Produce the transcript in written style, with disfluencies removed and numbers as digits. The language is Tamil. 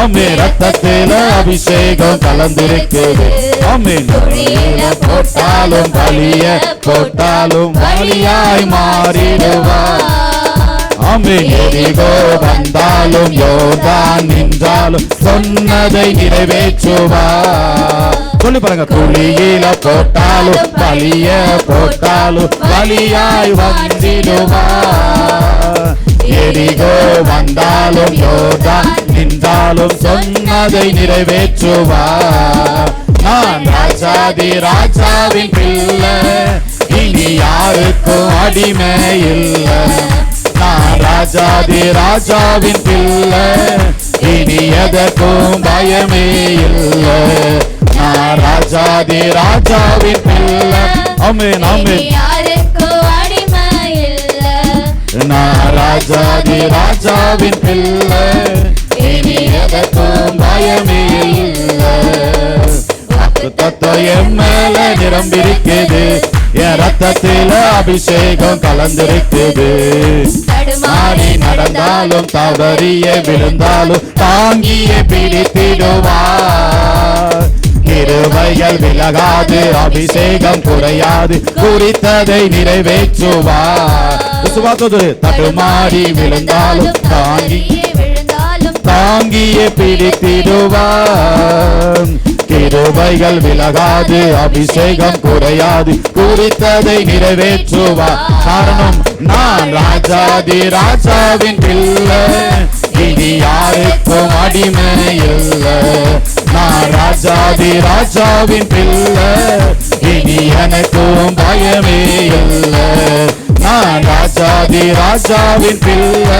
ஆமே ரத்தத்தில அபிஷேகம் கலந்திருக்குது. ஆமே குழியில போட்டாலும் பலிய போட்டாலும் பலியாய் மாறிடுவார். ஆமே எரிகோ வந்தாலும் யோர்தான் நின்றாலும் சொன்னதை நிறைவேற்றுவார். சொல்லி பாருங்க. குழியில போட்டாலும் பலிய போட்டாலும் பலியாய் வந்திடுவார். எரிகோ வந்தாலும் யோர்தான் நின்றாலும் சொன்னதை நிறைவேற்றுவார். நான் ராஜாதி ராஜாவின் பிள்ளை, இனி யாருக்கும் அடிமை இல்லை. நான் ராஜாதி ராஜாவின் பிள்ளை, இனி எதற்கும் பயமே இல்லை. நான் ராஜாதி ராஜாவின் பிள்ளை. ஆமென் ஆமென். நான் ராஜாதி ராஜாவின் பிள்ளை, இனி எதற்கும் பயமே இல்லை. வாக்குத்தத்தம் என் மேல நிரம்பிருக்குது. என் ரத்தத்தில அபிஷேகம் கலந்திருக்குது. மாறி நடந்தாலும் தவறிய விழுந்தாலும் தாங்கிய பிடித்திடுவார். கிருபைகள் விலகாது, அபிஷேகம் குறையாது, குறித்ததை நிறைவேற்றுவார். தடுமாறி விழுந்தாலும் தாங்கிய பிடித்திடுவார். கிருபைகள் விலகாது, அபிஷேகம் குறையாது, குறித்ததை நிறைவேற்றுவார். காரணம் நான் ராஜாதி ராஜாவின் பிள்ளை, இனி யாருக்கும் அடிமை இல்லை. நான் ராஜாதி ராஜாவின் பிள்ளை, இனி எனக்கும் பயமே இல்லை. நான் ராஜாதி ராஜாவின் பிள்ளை.